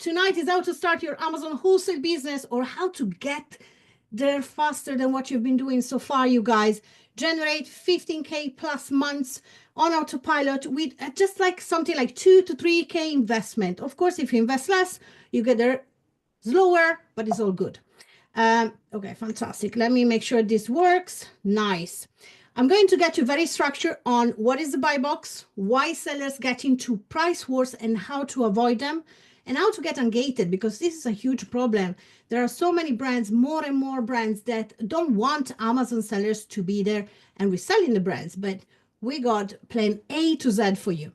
tonight is how to start your Amazon wholesale business, or how to get there faster than what you've been doing so far, you guys. Generate 15K plus months on autopilot with just like something like 2 to 3K investment. Of course, if you invest less, you get there slower, but it's all good. Okay, fantastic. Let me make sure this works. Nice. I'm going to get you very structured on what is the buy box, why sellers get into price wars and how to avoid them, and how to get ungated, because this is a huge problem. There are so many brands, more and more brands, that don't want Amazon sellers to be there and reselling the brands, but we got plan A to Z for you.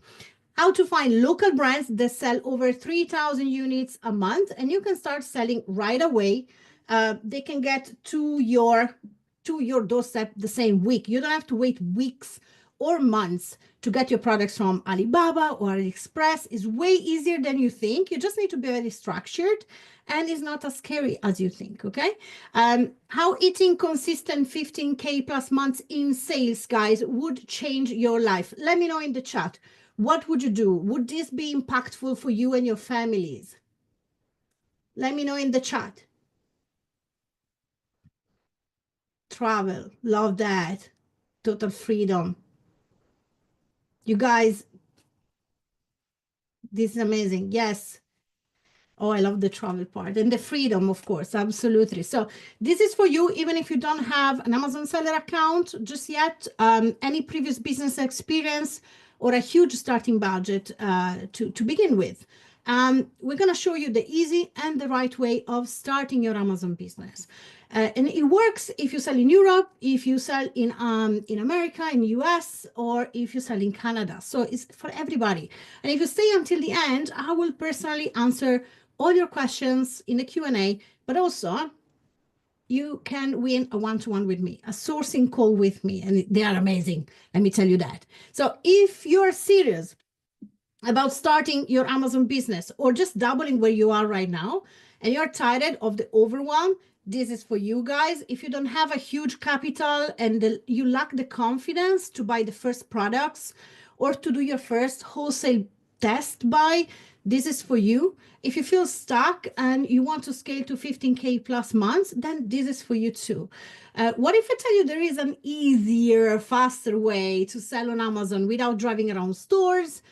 How to find local brands that sell over 3,000 units a month, and you can start selling right away. They can get to your doorstep the same week. You don't have to wait weeks or months to get your products from Alibaba or AliExpress. It's way easier than you think. You just need to be very structured, and it's not as scary as you think, okay? How hitting consistent 15K plus months in sales, guys, would change your life. Let me know in the chat. What would you do? Would this be impactful for you and your families? Let me know in the chat. Travel, love that. Total freedom. You guys, this is amazing. Yes. Oh, I love the travel part and the freedom, of course. Absolutely. So this is for you, even if you don't have an Amazon seller account just yet, any previous business experience, or a huge starting budget to begin with. We're going to show you the easy and the right way of starting your Amazon business. And it works if you sell in Europe, if you sell in America, in US, or if you sell in Canada. So it's for everybody. And if you stay until the end, I will personally answer all your questions in the Q&A, but also you can win a one-to-one with me, a sourcing call with me, and they are amazing. Let me tell you that. So if you're serious about starting your Amazon business, or just doubling where you are right now, and you're tired of the overwhelm, this is for you guys. If you don't have a huge capital and you lack the confidence to buy the first products or to do your first wholesale test buy, this is for you. If you feel stuck and you want to scale to 15K plus months, then this is for you too. What if I tell you there is an easier, faster way to sell on Amazon without driving around stores?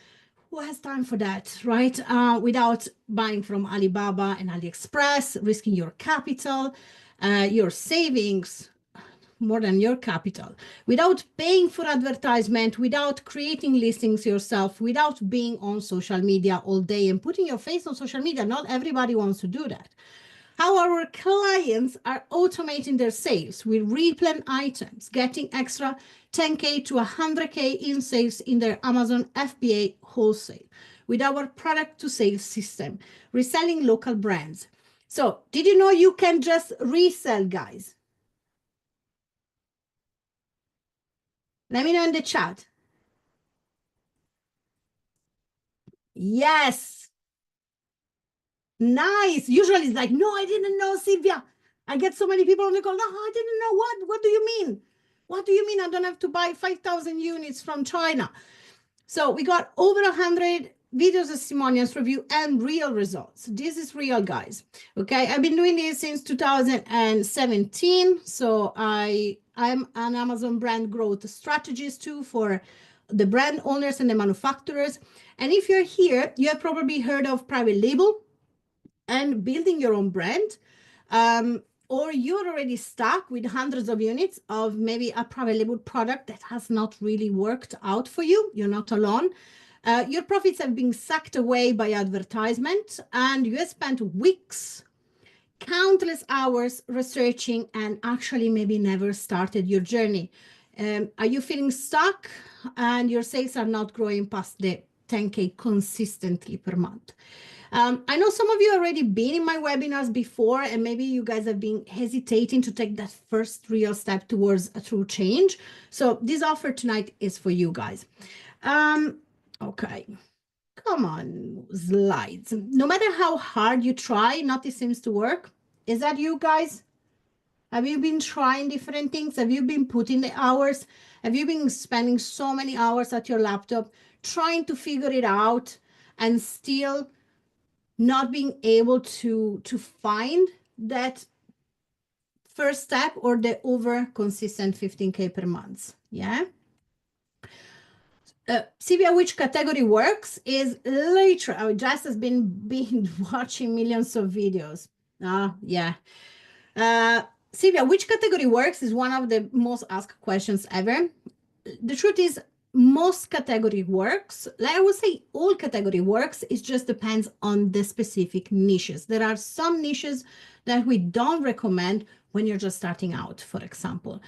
Who has time for that, right? Without buying from Alibaba and AliExpress, risking your capital, your savings, more than your capital, without paying for advertisement, without creating listings yourself, without being on social media all day and putting your face on social media. Not everybody wants to do that. How our clients are automating their sales with replan items, getting extra 10K to 100K in sales in their Amazon FBA wholesale with our product to sales system, reselling local brands. So did you know you can just resell, guys? Let me know in the chat. Yes. Nice. Usually it's like, no, I didn't know, Sylvia. I get so many people on the call. No, I didn't know. What do you mean? What do you mean I don't have to buy 5,000 units from China? So we got over 100 video testimonials, review, and real results. This is real, guys. Okay, I've been doing this since 2017. So I'm an Amazon brand growth strategist too for the brand owners and the manufacturers. And if you're here, you have probably heard of private label and building your own brand. Or you're already stuck with hundreds of units of maybe a private label product that has not really worked out for you. You're not alone. Your profits have been sucked away by advertisement, and you have spent weeks, countless hours researching, and actually maybe never started your journey. Are you feeling stuck and your sales are not growing past the 10K consistently per month? I know some of you already been in my webinars before, and maybe you guys have been hesitating to take that first real step towards a true change. So this offer tonight is for you guys. Okay, come on, slides. No matter how hard you try, nothing seems to work. Is that you guys? Have you been trying different things? Have you been putting the hours? Have you been spending so many hours at your laptop trying to figure it out and still not being able to find that first step or the over consistent 15K per month. Yeah. Sylvia, which category works is literally, Jess has been watching millions of videos. Yeah. Sylvia, which category works is one of the most asked questions ever. The truth is, most category works. Like I would say, all category works. It just depends on the specific niches. There are some niches that we don't recommend when you're just starting out, for example.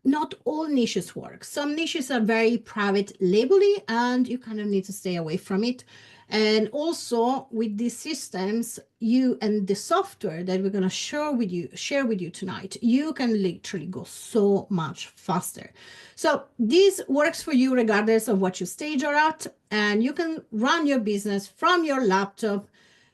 Not all niches work. Some niches are very private labely, and you kind of need to stay away from it. And also with these systems, you and the software that we're going to share with you tonight, you can literally go so much faster. So this works for you regardless of what your stage you're at, and you can run your business from your laptop,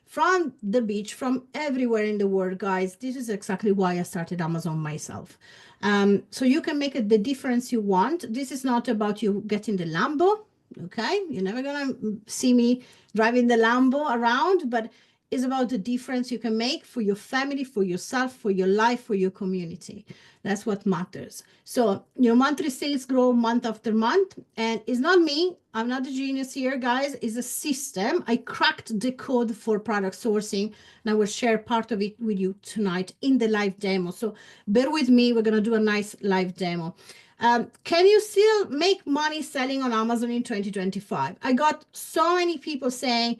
from the beach, from everywhere in the world, guys. This is exactly why I started Amazon myself. So you can make it the difference you want. This is not about you getting the Lambo. Okay, you're never gonna see me driving the Lambo around, but it's about the difference you can make for your family, for yourself, for your life, for your community. That's what matters. So your monthly sales grow month after month, and it's not me. I'm not the genius here, guys. It's a system. I cracked the code for product sourcing, and I will share part of it with you tonight in the live demo. So bear with me. We're gonna do a nice live demo. Can you still make money selling on Amazon in 2025? I got so many people saying,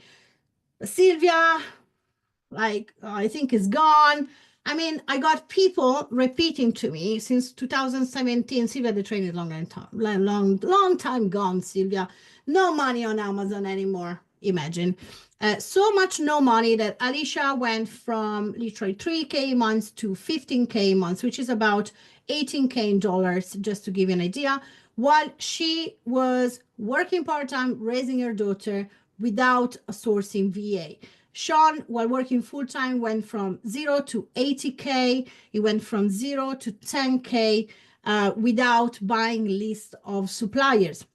Sylvia, like, I think it's gone. I mean, I got people repeating to me since 2017, Sylvia, the train is long time gone, Sylvia. No money on Amazon anymore. Imagine. So much no money that Alicia went from literally 3K months to 15K months, which is about 18K in dollars, just to give you an idea, while she was working part-time, raising her daughter without a sourcing VA. Sean, while working full-time, went from 0 to 80K. He went from 0 to 10K without buying list of suppliers.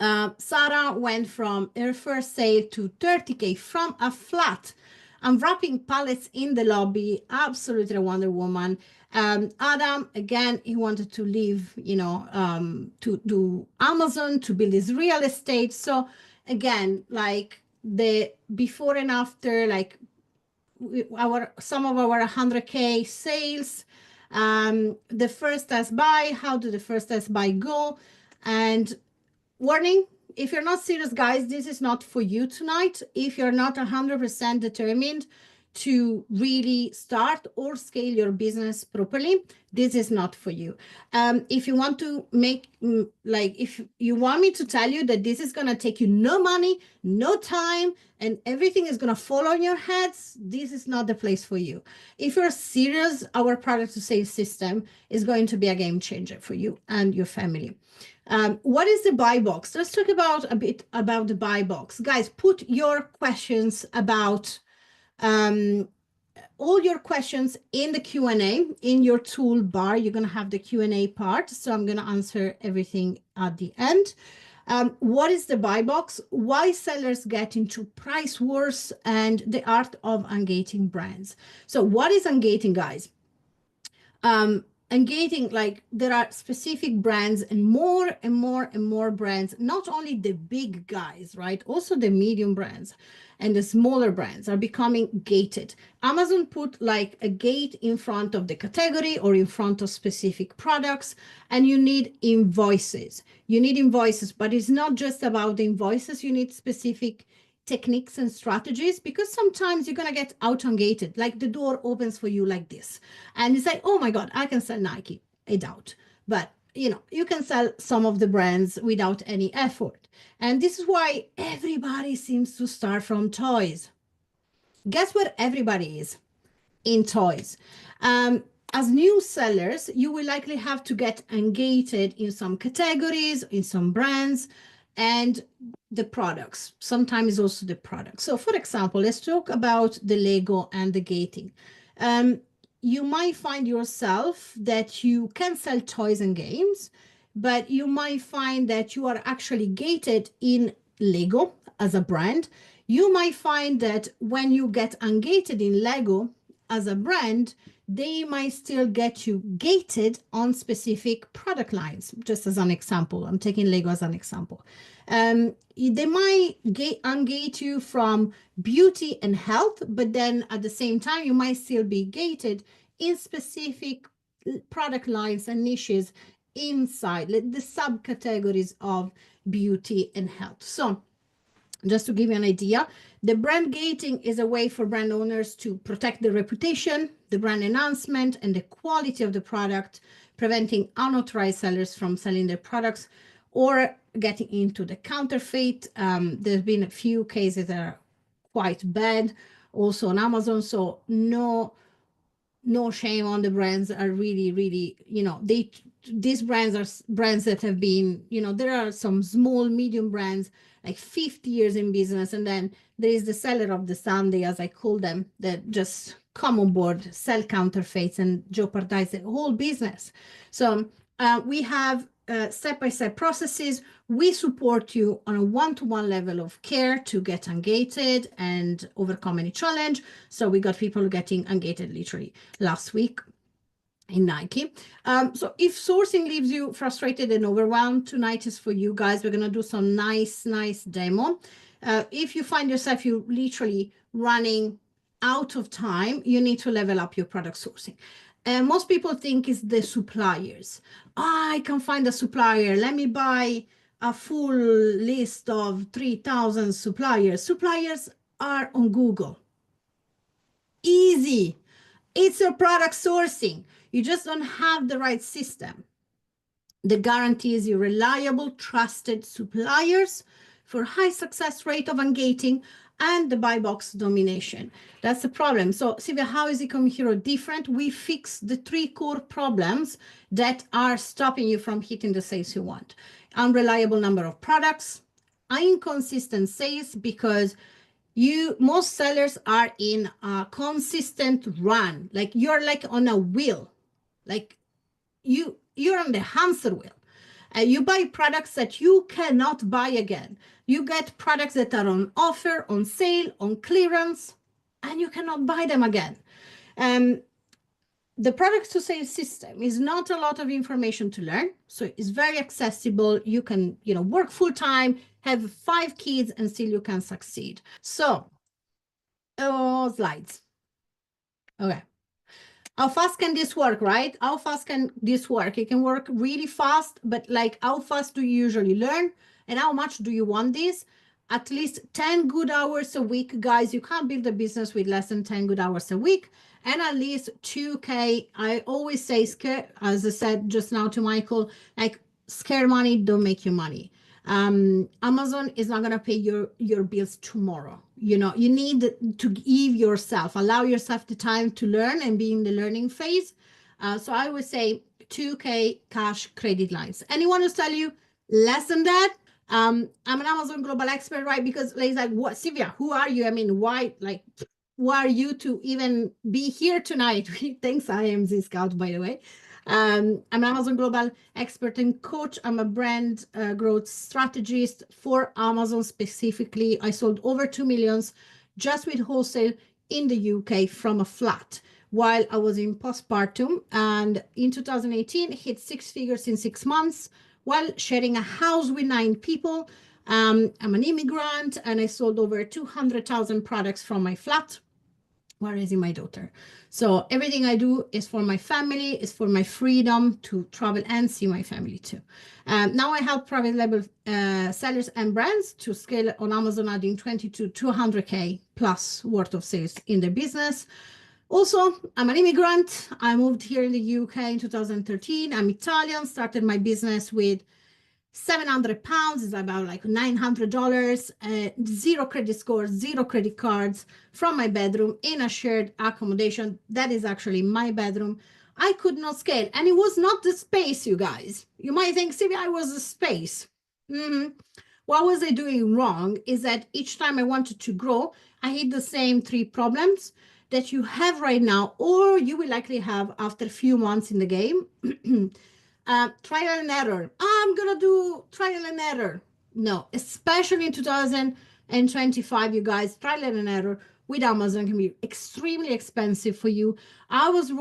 Sarah went from her first sale to 30K from a flat. I'm wrapping pallets in the lobby. Absolutely a Wonder Woman. Adam, again, he wanted to leave, to do Amazon, to build his real estate. So again, like the before and after, like some of our 100K sales, the first test buy, how did the first test buy go? And warning, if you're not serious, guys, this is not for you tonight. If you're not 100% determined to really start or scale your business properly, this is not for you. If you want to make, if you want me to tell you that this is going to take you no money, no time, and everything is going to fall on your heads, this is not the place for you. If you're serious, our product to sales system is going to be a game changer for you and your family. What is the buy box? Let's talk a bit about the buy box. Guys, put your questions about all your questions in the Q&A in your toolbar. You're going to have the Q&A part. So I'm going to answer everything at the end. What is the buy box? Why sellers get into price wars and the art of ungating brands. So what is ungating, guys? Ungating, like there are specific brands and more and more and more brands, not only the big guys, right? Also the medium brands and the smaller brands are becoming gated. Amazon put like a gate in front of the category or in front of specific products, and you need invoices. You need invoices, but it's not just about the invoices. You need specific techniques and strategies, because sometimes you're going to get out ungated, like the door opens for you like this. And it's like, oh my God, I can sell Nike. I doubt. But you can sell some of the brands without any effort. And this is why everybody seems to start from toys. Guess where everybody is? In toys. As new sellers, you will likely have to get ungated in some categories, in some brands, and the products. Sometimes also the products. So for example, let's talk about the Lego and the gating. You might find yourself that you can sell toys and games, but you might find that you are actually gated in Lego as a brand, you might find that when you get ungated in Lego as a brand, they might still get you gated on specific product lines. Just as an example, I'm taking Lego as an example. They might ungate you from beauty and health, but then at the same time, you might still be gated in specific product lines and niches inside the subcategories of beauty and health. So just to give you an idea, the brand gating is a way for brand owners to protect their reputation, the brand enhancement, and the quality of the product, preventing unauthorized sellers from selling their products or getting into the counterfeit. There's been a few cases that are quite bad also on Amazon, so no shame on the brands. Are really, these brands are brands that have been, there are some small, medium brands like 50 years in business, and then there is the seller of the Sunday, as I call them, that just come on board, sell counterfeits, and jeopardize the whole business. So we have step-by-step processes. We support you on a one-to-one level of care to get ungated and overcome any challenge. So we got people getting ungated literally last week in Nike. So if sourcing leaves you frustrated and overwhelmed, tonight is for you guys. We're going to do some nice demo. If you find yourself, you literally running out of time, you need to level up your product sourcing. And most people think it's the suppliers. I can find a supplier. Let me buy a full list of 3,000 suppliers. Suppliers are on Google. Easy. It's your product sourcing. You just don't have the right system. The guarantee is your reliable, trusted suppliers for high success rate of ungating and the buy box domination. That's the problem. So Silvia, how is Ecom Hero different? We fix the 3 core problems that are stopping you from hitting the sales you want. Unreliable number of products, inconsistent sales, because most sellers are in a consistent run. Like you're like on a wheel, like you're on the hamster wheel. You buy products that you cannot buy again. You get products that are on offer, on sale, on clearance, and you cannot buy them again. The product to sales system is not a lot of information to learn, so it's very accessible. You can, work full time, have 5 kids, and still you can succeed. So, slides. Okay. How fast can this work, right? How fast can this work? It can work really fast, but like how fast do you usually learn? And how much do you want this? At least 10 good hours a week, guys. You can't build a business with less than 10 good hours a week. And at least 2K. I always say, as I said just now to Michael, like scare money don't make you money. Amazon is not going to pay your bills tomorrow. You need to give yourself, allow yourself the time to learn and be in the learning phase. So I would say 2K cash credit lines. Anyone who's tell you less than that, I'm an Amazon global expert, right? Because it's like, what, Silvia, who are you? I mean, why, like, who are you to even be here tonight? Thanks, AMZScout, by the way. I'm an Amazon global expert and coach. I'm a brand growth strategist for Amazon specifically. I sold over 2 million just with wholesale in the UK from a flat while I was in postpartum. And in 2018, hit 6 figures in 6 months while sharing a house with 9 people. I'm an immigrant and I sold over 200,000 products from my flat while raising my daughter. So everything I do is for my family, is for my freedom to travel and see my family too. Now I help private label sellers and brands to scale on Amazon, adding 20 to 200K plus worth of sales in their business. Also, I'm an immigrant. I moved here in the UK in 2013. I'm Italian, started my business with 700 pounds is about like $900, 0 credit scores, 0 credit cards from my bedroom in a shared accommodation. That is actually my bedroom. I could not scale. And it was not the space, you guys. You might think, Silvia, I was the space. What was I doing wrong is that each time I wanted to grow, I hit the same 3 problems that you have right now, or you will likely have after a few months in the game. Trial and error. I'm going to do trial and error. No, especially in 2020 and 25, you guys, trial and error with Amazon can be extremely expensive for you. I was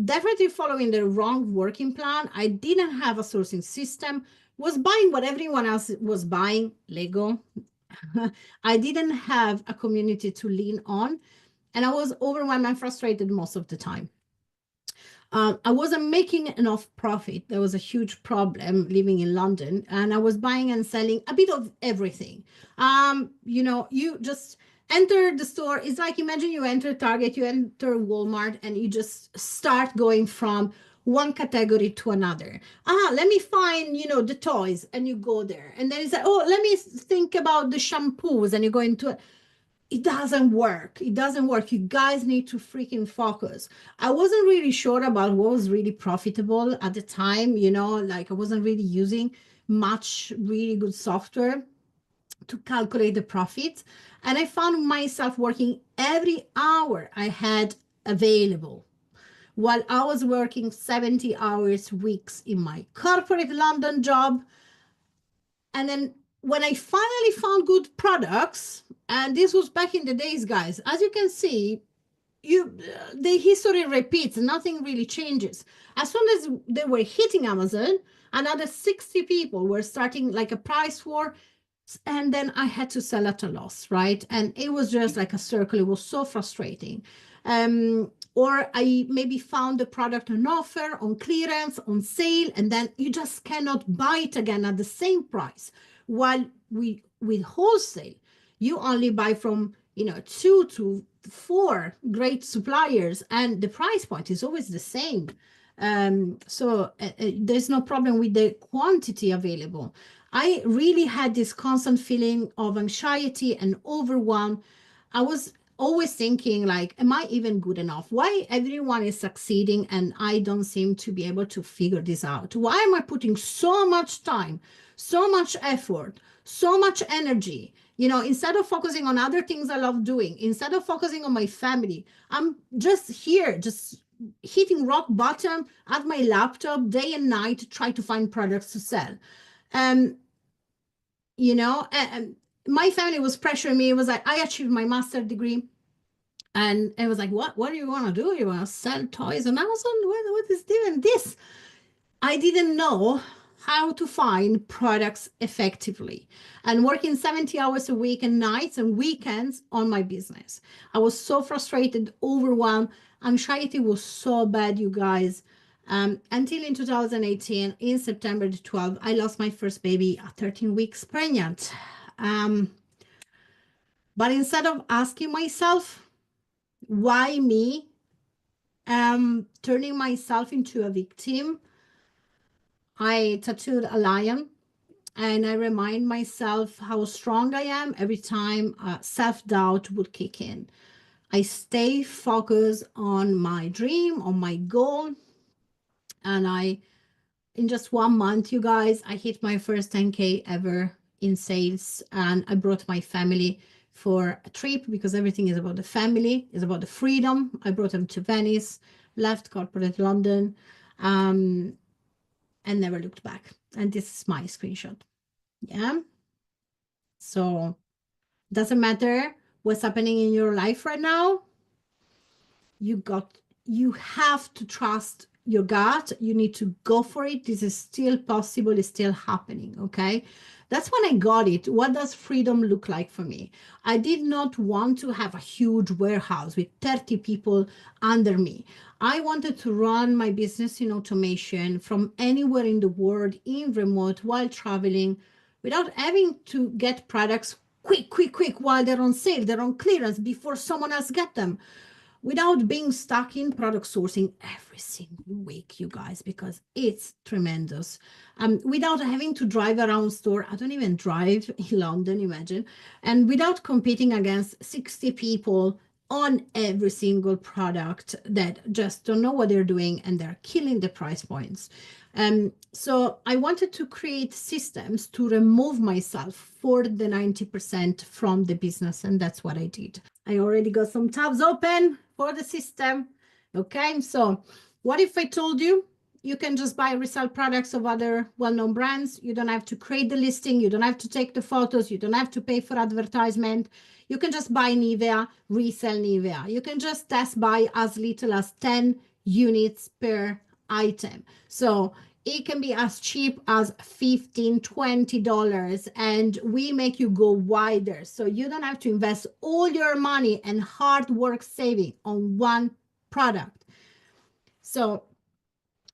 definitely following the wrong working plan. I didn't have a sourcing system, was buying what everyone else was buying, Lego. I didn't have a community to lean on, and I was overwhelmed and frustrated most of the time. I wasn't making enough profit. There was a huge problem living in London, and I was buying and selling a bit of everything. You just enter the store. It's like, imagine you enter Target, you enter Walmart, and you just start going from one category to another. Let me find, the toys, and you go there. And then it's like, oh, let me think about the shampoos, and you go into it. It doesn't work. It doesn't work. You guys need to freaking focus. I wasn't really sure about what was really profitable at the time, like I wasn't really using much really good software to calculate the profits. And I found myself working every hour I had available while I was working 70 hours weeks in my corporate London job. And then when I finally found good products, and this was back in the days, guys, as you can see, the history repeats, nothing really changes. As soon as they were hitting Amazon, another 60 people were starting like a price war, and then I had to sell at a loss, right? And it was just like a circle. It was so frustrating. Or I maybe found the product on offer, on clearance, on sale, and then you just cannot buy it again at the same price. While with wholesale, you only buy from 2 to 4 great suppliers, and the price point is always the same. So there's no problem with the quantity available. I really had this constant feeling of anxiety and overwhelm. I was always thinking, like, am I even good enough? Why everyone is succeeding and I don't seem to be able to figure this out? Why am I putting so much time, so much effort, so much energy? Instead of focusing on other things I love doing, instead of focusing on my family, I'm just here, just hitting rock bottom at my laptop day and night to try to find products to sell. And my family was pressuring me. It was like, I achieved my master's degree. And it was like, what do you want to do? You want to sell toys on Amazon? What is even this? I didn't know how to find products effectively and working 70 hours a week and nights and weekends on my business. I was so frustrated, overwhelmed. Anxiety was so bad, you guys. Until in 2018, in September the 12th, I lost my first baby at 13 weeks pregnant. But instead of asking myself, why me, turning myself into a victim, I tattooed a lion, and I remind myself how strong I am every time self-doubt would kick in. I stay focused on my dream, on my goal, and in just 1 month, you guys, I hit my first 10K ever in sales, and I brought my family for a trip because everything is about the family, is about the freedom. I brought them to Venice, left corporate London, and never looked back. And this is my screenshot. Yeah. So doesn't matter what's happening in your life right now. You have to trust your gut. You need to go for it. This is still possible. It's still happening. Okay. That's when I got it. What does freedom look like for me? I did not want to have a huge warehouse with 30 people under me. I wanted to run my business in automation from anywhere in the world, in remote, while traveling, without having to get products quick while they're on sale, they're on clearance before someone else get them, without being stuck in product sourcing every single week, you guys, because it's tremendous. Without having to drive around store. I don't even drive in London, imagine. And without competing against 60 people on every single product that just don't know what they're doing and they're killing the price points. So I wanted to create systems to remove myself for the 90% from the business, and that's what I did. I already got some tabs open for the system. Okay, so what if I told you You can just buy resell products of other well-known brands. You don't have to create the listing. You don't have to take the photos. You don't have to pay for advertisement. You can just buy Nivea, resell Nivea. You can just test buy as little as 10 units per item. So it can be as cheap as $15, $20, and we make you go wider. So you don't have to invest all your money and hard work saving on one product. So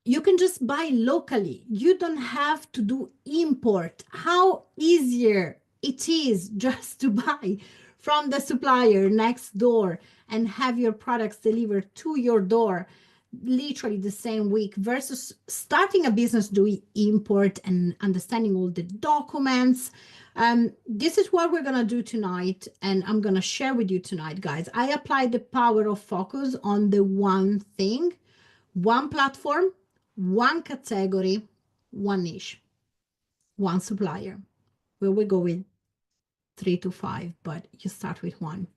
you can just buy locally. You don't have to do import. How easier it is just to buy from the supplier next door and have your products delivered to your door literally the same week versus starting a business doing import and understanding all the documents. This is what we're going to do tonight, and I'm going to share with you tonight, guys. I applied the power of focus on the one thing, one platform, one category, one niche, one supplier. Well, we go with 3 to 5, but you start with one.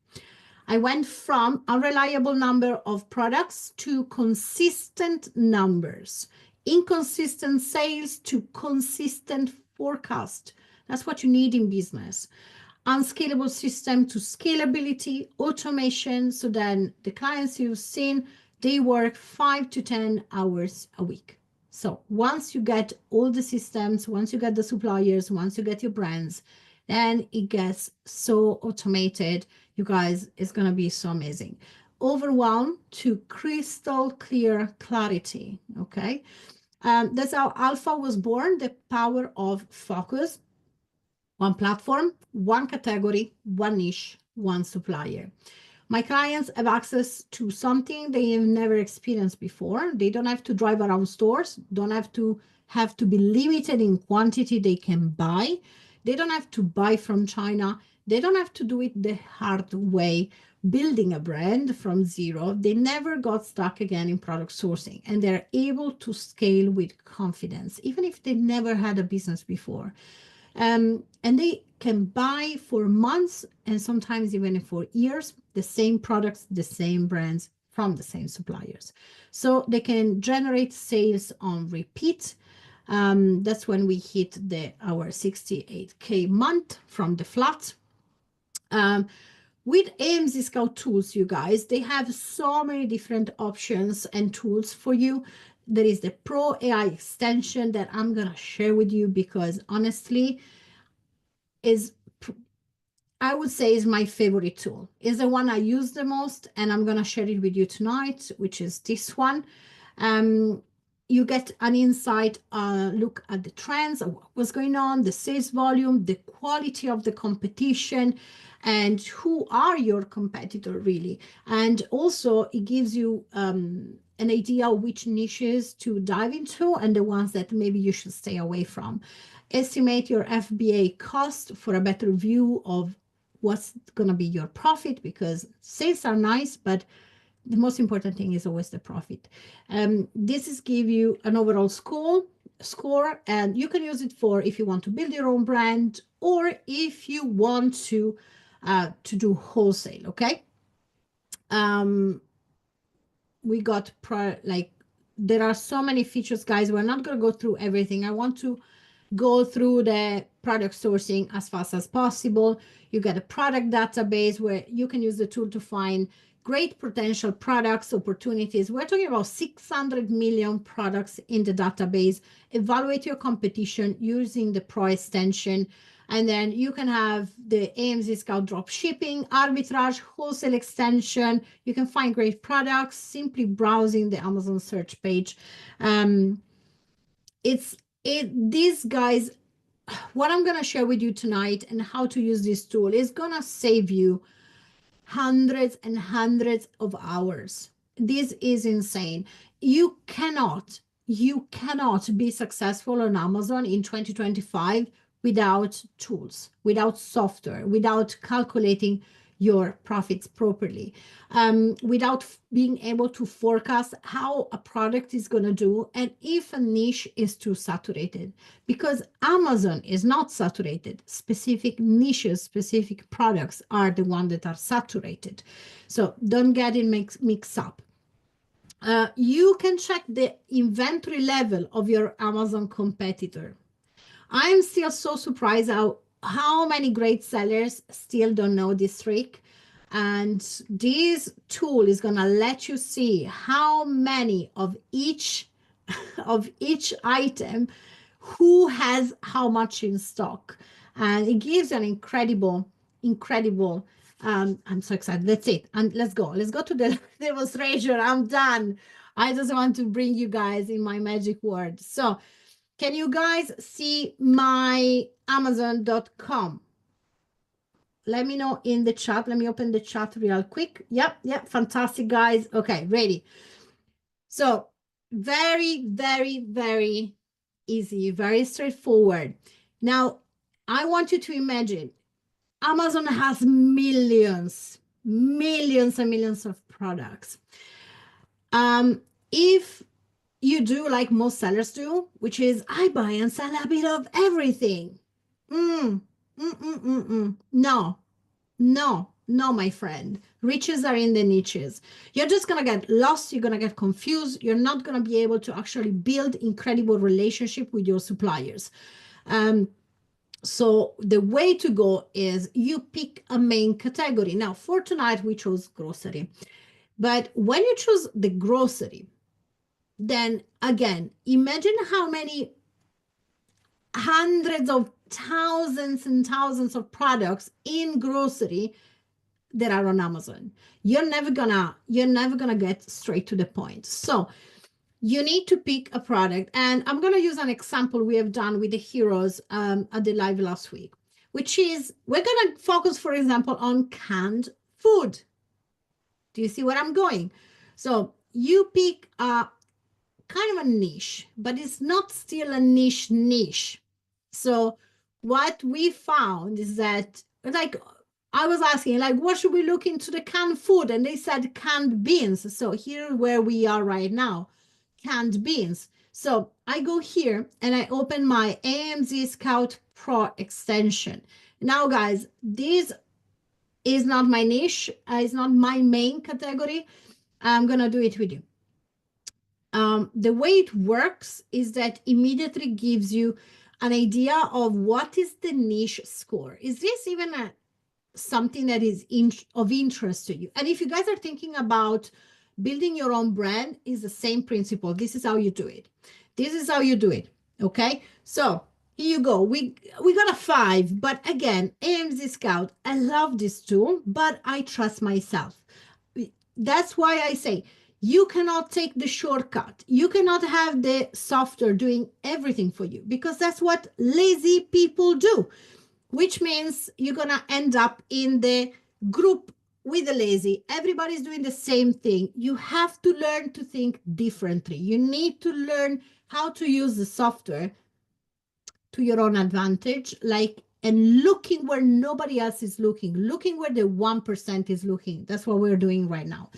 I went from unreliable number of products to consistent numbers, inconsistent sales to consistent forecast. That's what you need in business. Unscalable system to scalability, automation. So then the clients you've seen, they work 5 to 10 hours a week. So once you get all the systems, once you get the suppliers, once you get your brands, then it gets so automated. You guys, it's going to be so amazing. Overwhelm to crystal clear clarity. Okay. That's how Alpha was born, the power of focus. One platform, one category, one niche, one supplier. My clients have access to something they have never experienced before. They don't have to drive around stores, don't have to be limited in quantity they can buy. They don't have to buy from China. They don't have to do it the hard way, building a brand from zero. They never got stuck again in product sourcing, and they're able to scale with confidence, even if they never had a business before. And they can buy for months and sometimes even for years the same products, the same brands from the same suppliers. So they can generate sales on repeat. That's when we hit our 68K month from the flat. With AMZScout tools, you guys, they have so many different options and tools for you. There is the Pro AI extension that I'm going to share with you because honestly, I would say is my favorite tool. Is the one I use the most, and I'm going to share it with you tonight, which is this one. You get an insight, look at the trends of what's going on, the sales volume, the quality of the competition, and who are your competitor really. And also it gives you an idea of which niches to dive into and the ones that maybe you should stay away from. Estimate your FBA cost for a better view of what's going to be your profit, because sales are nice, but the most important thing is always the profit. This is give you an overall score, and you can use it for if you want to build your own brand or if you want to do wholesale. Okay. We got there are so many features, guys. We're not going to go through everything. I want to go through the product sourcing as fast as possible. You get a product database where you can use the tool to find great potential products, opportunities. We're talking about 600 million products in the database. Evaluate your competition using the Pro extension. And then you can have the AMZScout drop shipping, arbitrage, wholesale extension. You can find great products simply browsing the Amazon search page. These guys, what I'm going to share with you tonight and how to use this tool is going to save you hundreds and hundreds of hours. This is insane. You cannot be successful on Amazon in 2025 without tools, without software, without calculating your profits properly, without being able to forecast how a product is going to do and if a niche is too saturated, because Amazon is not saturated. Specific niches, specific products are the ones that are saturated. So don't get it mixed up. You can check the inventory level of your Amazon competitor. I'm still so surprised how many great sellers still don't know this trick. And this tool is going to let you see how many of each of each item, who has how much in stock. And it gives an incredible I'm so excited. That's it. And let's go. Let's go to the demonstration. I'm done. I just want to bring you guys in my magic word. So can you guys see my Amazon.com? Let me know in the chat. Let me open the chat real quick. Yep. Fantastic, guys. Okay, ready. So very easy, very straightforward. Now, I want you to imagine Amazon has millions and millions of products. If you do like most sellers do, which is I buy and sell a bit of everything. No, my friend. Riches are in the niches. You're just going to get lost. You're going to get confused. You're not going to be able to actually build incredible relationship with your suppliers. So the way to go is you pick a main category. Now, for tonight, we chose grocery. But when you choose the grocery, then again, imagine how many hundreds of thousands and thousands of products in grocery that are on Amazon. You're never gonna get straight to the point. So you need to pick a product. And I'm gonna use an example we have done with the heroes at the live last week, which is we're gonna focus, for example, on canned food. Do you see where I'm going? So you pick a kind of a niche, but it's not still a niche. So what we found is that, like, I was asking, like, what should we look into the canned food? And they said canned beans. So here where we are right now, canned beans. So I go here and I open my AMZScout Pro extension. Now, guys, this is not my niche. It's not my main category. I'm going to do it with you. The way it works is that immediately gives you an idea of what is the niche score. Is this even something that is of interest to you? And if you guys are thinking about building your own brand, is the same principle. This is how you do it. Okay, so here you go. We got a 5, but again, AMZScout, I love this tool, but I trust myself. That's why I say you cannot take the shortcut. You cannot have the software doing everything for you, because that's what lazy people do, which means you're going to end up in the group with the lazy. Everybody's doing the same thing. You have to learn to think differently. You need to learn how to use the software to your own advantage, and looking where nobody else is looking where the 1% is looking. That's what we're doing right now.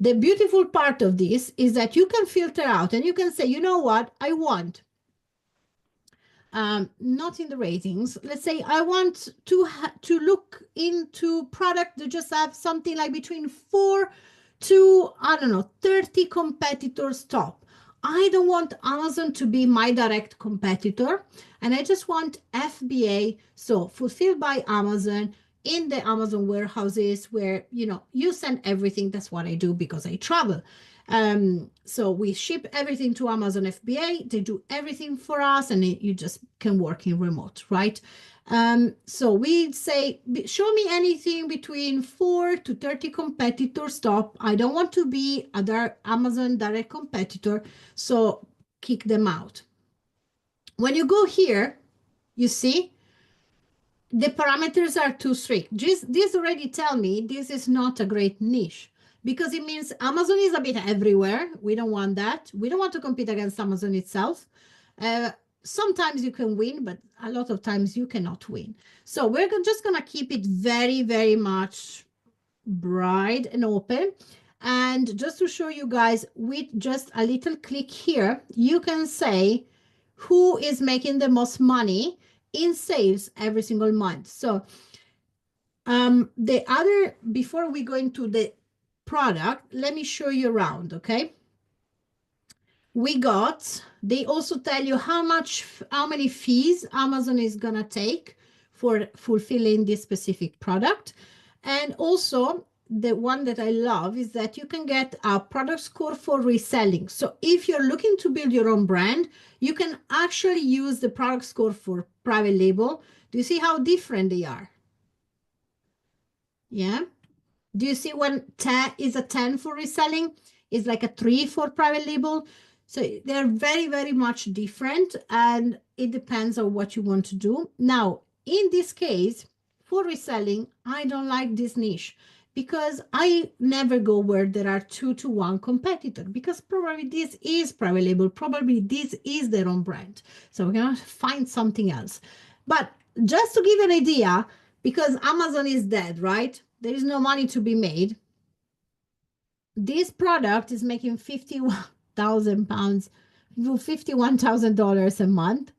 The beautiful part of this is that you can filter out and you can say, you know what, I want, not in the ratings. Let's say I want to look into product that just have something like between 4 to, I don't know, 30 competitors top. I don't want Amazon to be my direct competitor, and I just want FBA, so fulfilled by Amazon, in the Amazon warehouses where, you send everything. That's what I do because I travel. So we ship everything to Amazon FBA. They do everything for us, and you just can work in remote, right? So we say, show me anything between 4 to 30 competitors top. I don't want to be other Amazon direct competitor, so kick them out. When you go here, you see the parameters are too strict. This already tell me this is not a great niche, because it means Amazon is a bit everywhere. We don't want that. We don't want to compete against Amazon itself. Sometimes you can win, but a lot of times you cannot win. So we're just going to keep it very much bright and open. And just to show you guys, with just a little click here, you can say who is making the most money in sales every single month. So before we go into the product, let me show you around, okay? they also tell you how many fees Amazon is gonna take for fulfilling this specific product. And also the one that I love is that you can get a product score for reselling. So if you're looking to build your own brand, you can actually use the product score for private label. Do you see how different they are? Yeah. Do you see when 10 is a 10 for reselling? Is like a 3 for private label. So they're very, very much different, and it depends on what you want to do. Now, in this case, for reselling, I don't like this niche because I never go where there are 2 to 1 competitor, because probably this is private label, probably this is their own brand. So we're gonna find something else. But just to give an idea, because Amazon is dead, right? There is no money to be made. This product is making £51,000, $51,000 a month.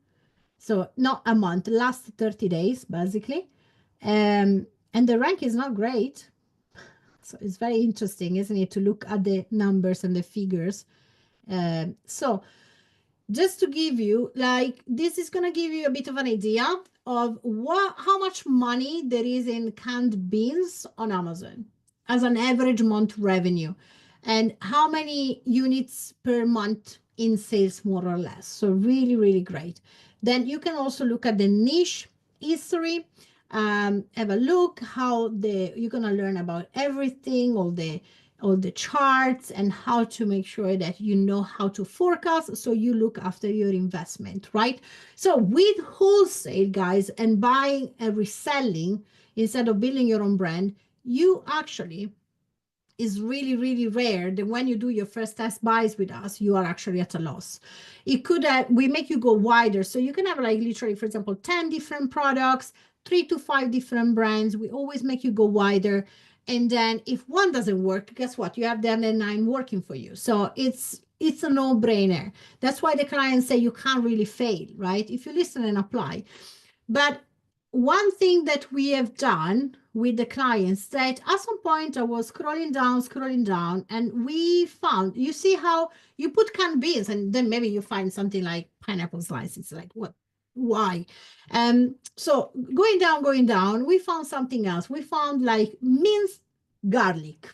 So not a month, last 30 days, basically. And the rank is not great. So it's very interesting, isn't it, to look at the numbers and the figures. So just to give you, like, this is going to give you a bit of an idea of how much money there is in canned beans on Amazon as an average month revenue, and how many units per month in sales, more or less. So really, really great. Then you can also look at the niche history. Have a look how you're going to learn about everything, all the charts, and how to make sure that you know how to forecast, so you look after your investment, right? So with wholesale, guys, and buying and reselling instead of building your own brand, you actually, is really, really rare that when you do your first test buys with us, you are actually at a loss. It could, we make you go wider. So you can have, like, literally, for example, 10 different products, 3 to 5 different brands. We always make you go wider. And then if one doesn't work, guess what? You have the other 9 working for you. So it's a no-brainer. That's why the clients say you can't really fail, right? If you listen and apply. But one thing that we have done with the clients, that at some point I was scrolling down, and we found, you see how you put canned beans, and then maybe you find something like pineapple slices, like what? Why? So going down, we found something else. We found like minced garlic.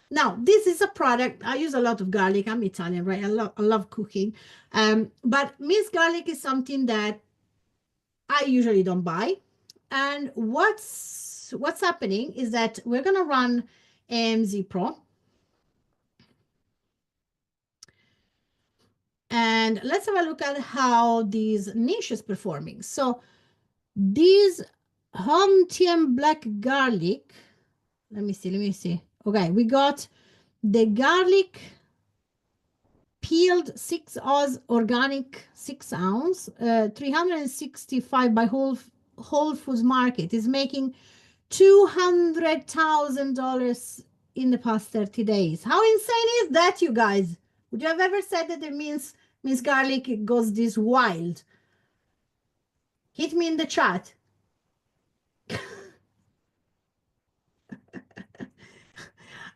Now, this is a product, I use a lot of garlic. I'm Italian, right? I love cooking. But minced garlic is something that I usually don't buy. And what's happening is that we're going to run AMZ Pro. And let's have a look at how these niche is performing. So these home TM black garlic, let me see. Okay, we got the garlic peeled 6 Oz organic 6 ounce, 365 by Whole Foods Market is making $200,000 in the past 30 days. How insane is that, you guys? Would you have ever said that it means garlic goes this wild? Hit me in the chat.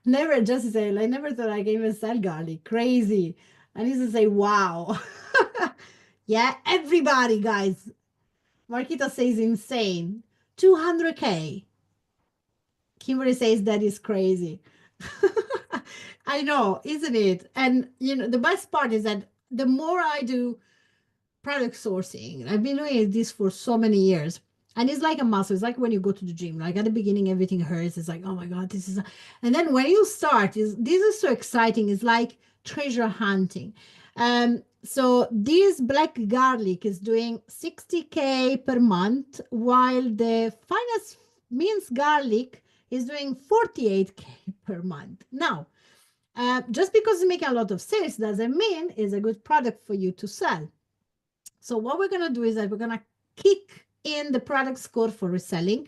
Never, just say, I never thought I could even sell garlic. Crazy. I need to say, wow. Yeah, everybody, guys. Marquita says insane. 200K. Kimberly says that is crazy. I know, isn't it? And the best part is that the more I do product sourcing, I've been doing this for so many years, and it's like a muscle. It's like when you go to the gym. Like at the beginning, everything hurts. It's like, oh my God, this is. And then when you start, this is so exciting. It's like treasure hunting. So this black garlic is doing 60K per month, while the finest minced garlic is doing 48K per month. Now, just because it's making a lot of sales doesn't mean it's a good product for you to sell. So what we're going to do is that we're going to kick in the product score for reselling.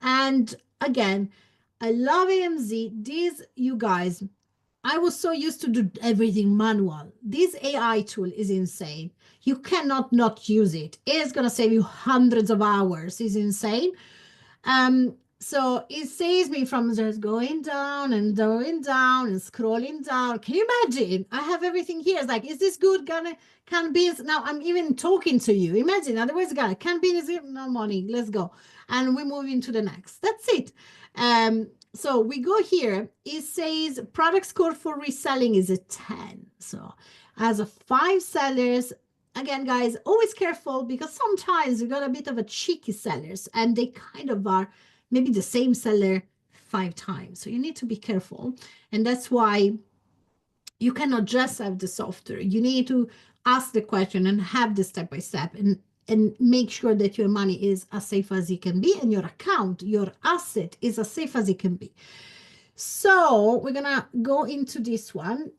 And again, I love AMZ. These, you guys, I was so used to do everything manual. This AI tool is insane. You cannot not use it. It's going to save you hundreds of hours. It's insane. So it saves me from just going down and scrolling down. Can you imagine? I have everything here. It's like, is this good? Gonna can beans. Now I'm even talking to you. Imagine, otherwise, guy, can beans is no money. Let's go. And we move into the next. That's it. So we go here. It says product score for reselling is a 10. So as a 5 sellers, again, guys, always careful because sometimes you got a bit of a cheeky sellers and they kind of are maybe the same seller 5 times. So you need to be careful. And that's why you cannot just have the software. You need to ask the question and have the step by step and make sure that your money is as safe as it can be and your account, your asset is as safe as it can be. So we're gonna go into this one.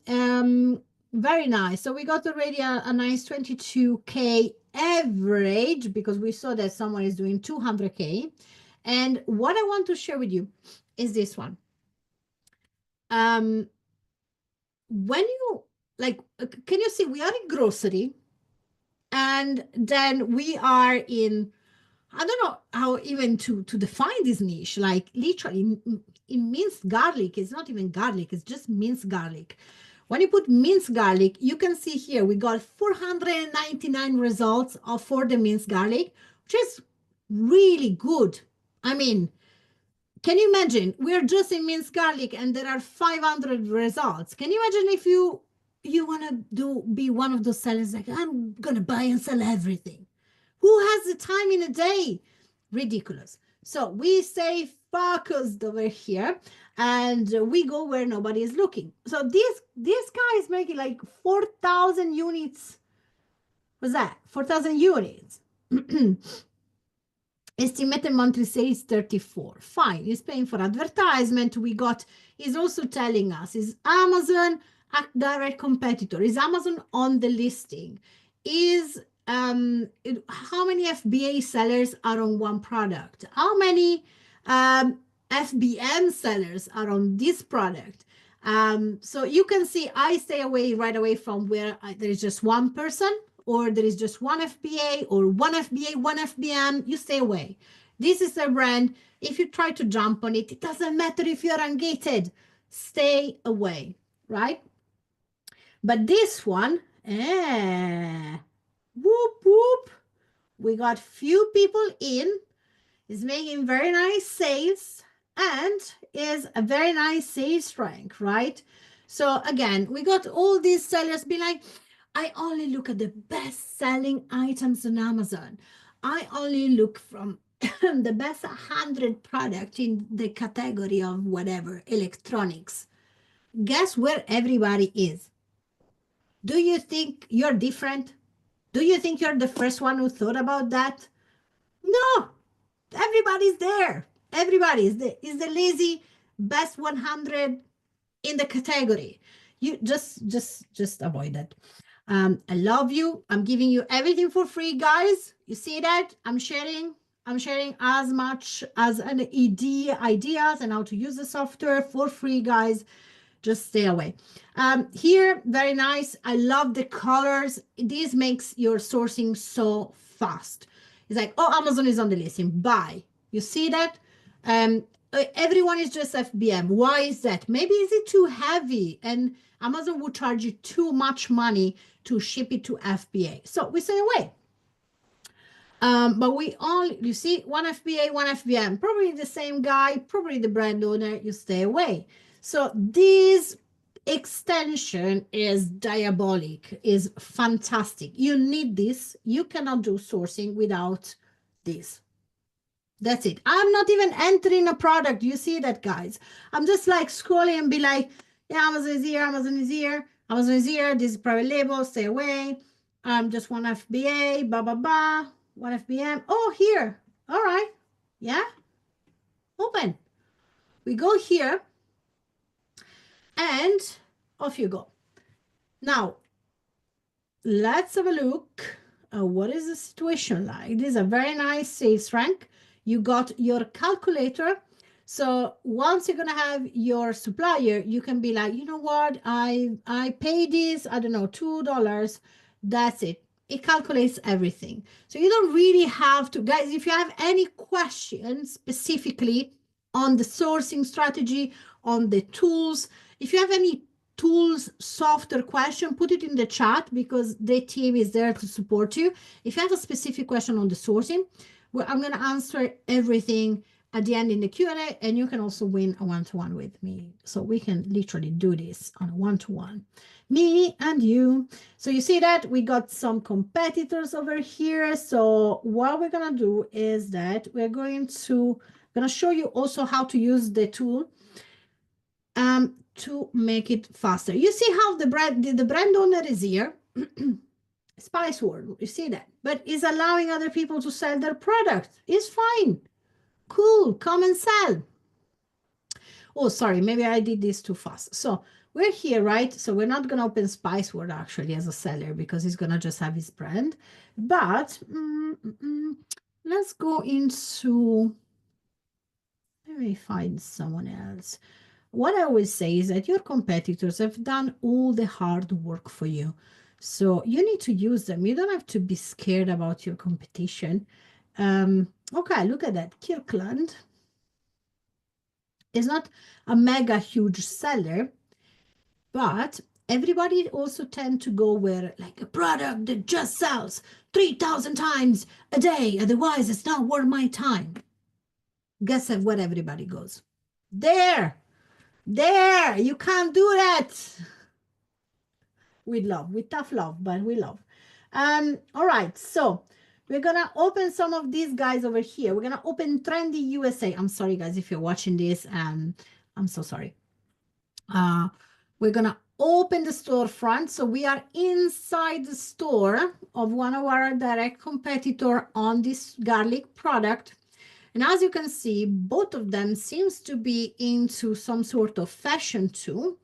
Very nice. So we got already a nice 22K average because we saw that someone is doing 200K. And what I want to share with you is this one. When you like, can you see we are in grocery and then we are in, I don't know how even to define this niche, like literally in minced garlic. It's not even garlic, it's just minced garlic. When you put minced garlic, you can see here we got 499 results for the minced garlic, which is really good. I mean, can you imagine? We're just in minced garlic and there are 500 results. Can you imagine if you want to be one of those sellers like, I'm going to buy and sell everything. Who has the time in a day? Ridiculous. So we stay focused over here and we go where nobody is looking. So this guy is making like 4,000 units. What's that? 4,000 units. Estimated monthly sales 34. Fine. He's paying for advertisement. He's also telling us, is Amazon a direct competitor? Is Amazon on the listing? How many FBA sellers are on one product? How many FBM sellers are on this product? So you can see I stay away right away from where there is just one person or there is just one FBA or one FBA, one FBM, you stay away. This is a brand. If you try to jump on it, it doesn't matter if you're ungated. Stay away, right? But this one, whoop, whoop. We got few people in, is making very nice sales and is a very nice sales rank, right? So again, we got all these sellers be like, I only look at the best selling items on Amazon. I only look from the best 100 product in the category of whatever, electronics. Guess where everybody is? Do you think you're different? Do you think you're the first one who thought about that? No, everybody's there. Everybody is the lazy best 100 in the category. You just avoid that. I love you. I'm giving you everything for free, guys. You see that? I'm sharing as much as an ideas and how to use the software for free, guys. Just stay away. Here, very nice. I love the colors. This makes your sourcing so fast. It's like, oh, Amazon is on the listing. Buy. You see that? Everyone is just FBM. Why is that? Maybe is it too heavy and Amazon would charge you too much money to ship it to FBA. So we stay away. But we all, you see, one FBA, one FBM, probably the same guy, probably the brand owner, you stay away. So this extension is diabolic, is fantastic. You need this. You cannot do sourcing without this. That's it. I'm not even entering a product. You see that, guys? I'm just like scrolling and be like, yeah, Amazon is here, Amazon is here, Amazon is here. This is private label, stay away. Just one FBA, blah, blah, blah. One FBM. Oh, here. All right. Yeah. Open. We go here. And off you go. Now, let's have a look. What is the situation like? This is a very nice sales rank. You got your calculator. So once you're going to have your supplier, you can be like, you know what? I pay this, I don't know, $2. That's it. It calculates everything. So you don't really have to, guys, if you have any questions specifically, on the sourcing strategy, on the tools. If you have any tools, software question, put it in the chat because the team is there to support you. If you have a specific question on the sourcing, well, I'm going to answer everything at the end in the Q&A, and you can also win a one-to-one with me. So we can literally do this on a one-to-one, me and you. So you see that we got some competitors over here. So what we're going to do is that we're going to show you also how to use the tool to make it faster. You see how the brand owner is here. Spice World, you see that, but is allowing other people to sell their product. It's fine. Cool, come and sell. Oh, sorry, maybe I did this too fast. So we're here, right? So we're not going to open Spice World actually as a seller because he's going to just have his brand. But let's go into, let me find someone else. What I always say is that your competitors have done all the hard work for you. So you need to use them. You don't have to be scared about your competition. Okay, look at that. Kirkland is not a mega huge seller, but everybody also tend to go where like a product that just sells 3,000 times a day. Otherwise, it's not worth my time. Guess where everybody goes? There, you can't do that. With love, with tough love, but we love. All right, so we're gonna open some of these guys over here. We're gonna open Trendy USA. I'm sorry, guys, if you're watching this. I'm so sorry. We're gonna open the storefront. So we are inside the store of one of our direct competitor on this garlic product. And as you can see, both of them seems to be into some sort of fashion too.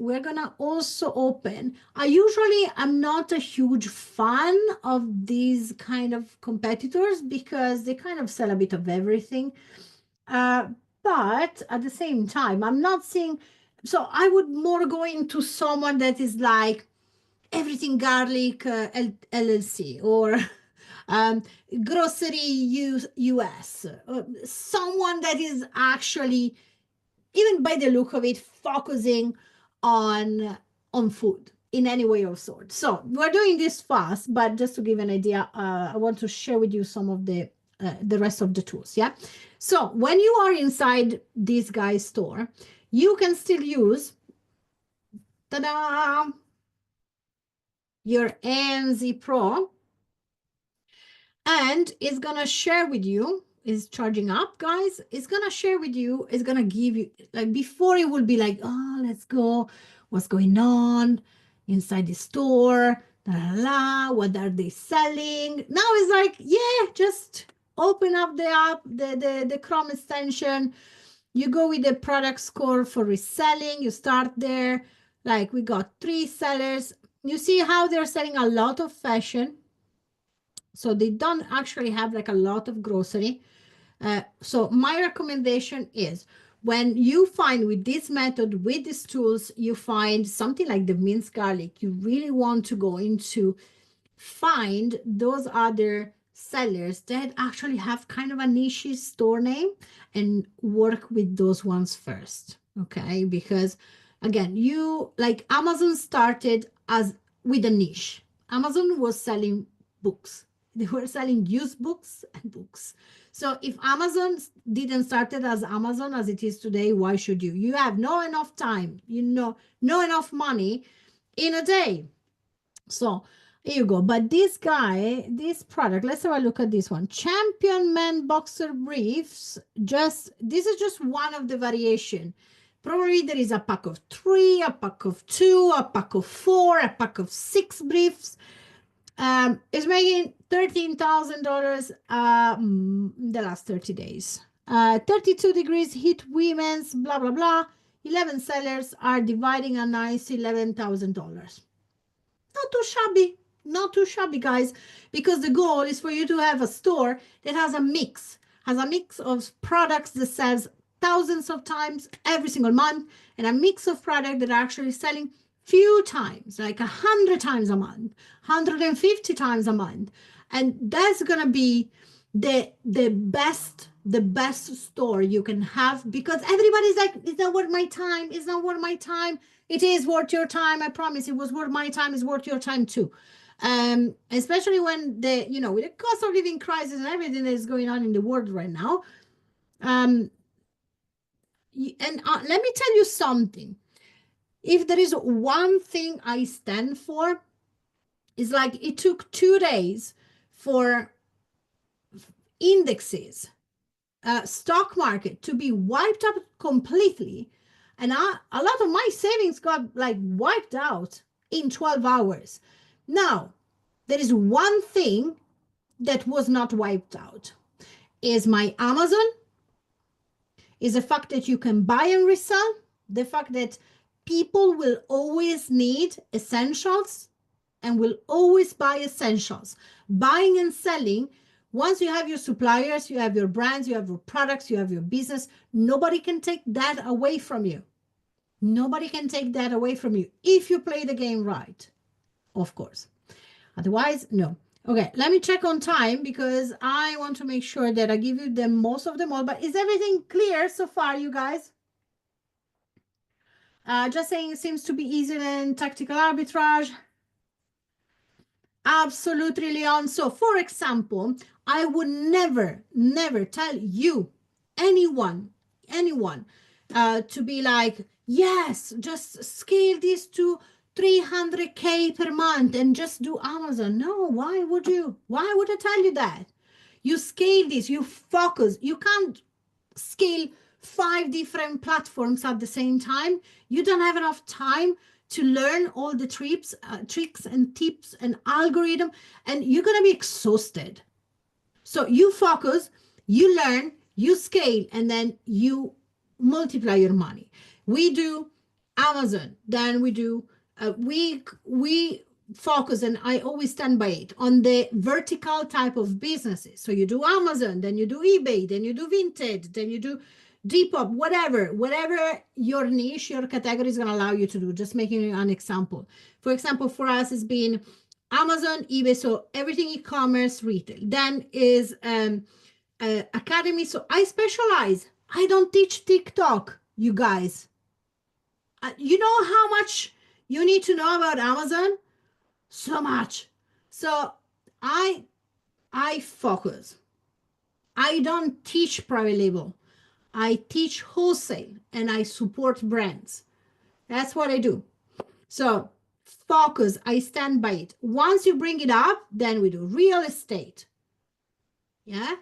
We're gonna also open. I'm not a huge fan of these kind of competitors because they kind of sell a bit of everything. But at the same time, I'm not seeing, so I would more go into someone that is like Everything Garlic LLC or Grocery US, someone that is actually, even by the look of it, focusing on food in any way or sort. So we're doing this fast, but just to give an idea, I want to share with you some of the rest of the tools. Yeah. So when you are inside this guy's store, you can still use, ta-da, your AMZ Pro, and it's gonna share with you, is charging up, guys. It's gonna share with you, it's gonna give you, like before it would be like, oh, let's go, what's going on inside the store, la la la, what are they selling? Now it's like, yeah, just open up the app, the Chrome extension, you go with the product score for reselling, you start there. Like we got 3 sellers. You see how they're selling a lot of fashion. So they don't actually have like a lot of grocery. So my recommendation is when you find with this method, with these tools, you find something like the minced garlic, you really want to go into find those other sellers that actually have kind of a niche store name and work with those ones first. Okay, because again, you like Amazon started as with a niche. Amazon was selling books. They were selling used books and books. So if Amazon didn't start it as Amazon as it is today, why should you? You have no enough time, no enough money in a day. So here you go. But this guy, this product, let's have a look at this one. Champion Men Boxer Briefs. This is just one of the variation. Probably there is a pack of 3, a pack of 2, a pack of 4, a pack of 6 briefs. It's making $13,000 the last 30 days. 32 degrees heat women's, blah, blah, blah. 11 sellers are dividing a nice $11,000. Not too shabby. Not too shabby, guys, because the goal is for you to have a store that has a mix of products that sells thousands of times every single month, and a mix of products that are actually selling few times, like 100 times a month, 150 times a month. And that's going to be the best store you can have, because everybody's like, it's not worth my time, it's not worth my time. It is worth your time, I promise. It was worth my time, it's worth your time too. Especially when with the cost of living crisis and everything that is going on in the world right now. And let me tell you something. If there is one thing I stand for, is like, it took 2 days for indexes, stock market to be wiped out completely, and a lot of my savings got like wiped out in 12 hours. Now, there is one thing that was not wiped out, is my Amazon, is the fact that you can buy and resell, the fact that people will always need essentials and will always buy essentials. Buying and selling, once you have your suppliers, you have your brands, you have your products, you have your business, nobody can take that away from you. Nobody can take that away from you if you play the game right, of course. Otherwise, no. Okay, let me check on time, because I want to make sure that I give you the most of them all. But is everything clear so far, you guys? Just saying, it seems to be easier than tactical arbitrage. Absolutely, Leon. So, for example, I would never tell you, anyone, to be like, yes, just scale this to 300K per month and just do Amazon. No, why would you? Why would I tell you that? You scale this, you focus. You can't scale 5 different platforms at the same time. You don't have enough time to learn all the tricks and tips and algorithm, and you're going to be exhausted. So you focus, you learn, you scale, and then you multiply your money. We do Amazon, then we do we focus, and I always stand by it, on the vertical type of businesses. So you do Amazon, then you do eBay, then you do Vinted, then you do Depop, whatever your niche, your category is going to allow you to do. Just making an example. For example, for us, it's been Amazon, eBay, so everything e-commerce, retail. Then is Academy. So I specialize. I don't teach TikTok, you guys. You know how much you need to know about Amazon? So much. So I focus. I don't teach private label. I teach wholesale and I support brands. That's what I do. So focus, I stand by it. Once you bring it up, then we do real estate. Yeah.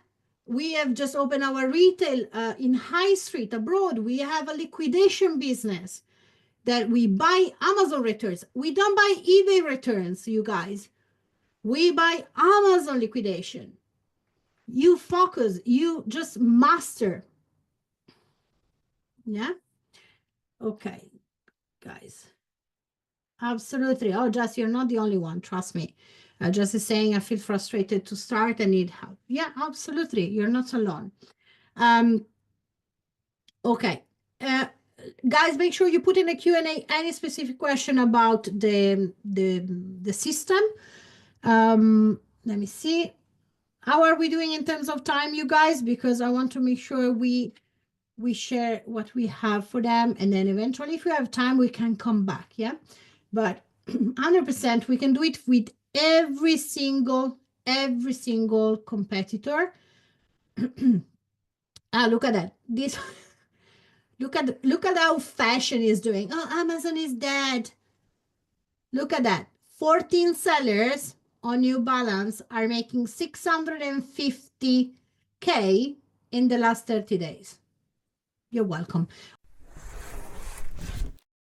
We have just opened our retail in High Street abroad. We have a liquidation business that we buy Amazon returns. We don't buy eBay returns, you guys. We buy Amazon liquidation. You focus, you just master. Yeah. Okay, guys. Absolutely. Oh, Jess, you're not the only one. Trust me. Jess is saying, I feel frustrated to start and need help. Yeah, absolutely. You're not alone. Okay. Guys, make sure you put in a Q&A any specific question about the system. Let me see. How are we doing in terms of time, you guys? Because I want to make sure we share what we have for them, and then eventually, if we have time, we can come back. Yeah, but 100% we can do it with every single competitor. Look at that. This look at how fashion is doing. Oh, Amazon is dead. Look at that. 14 sellers on New Balance are making 650K in the last 30 days. You're welcome.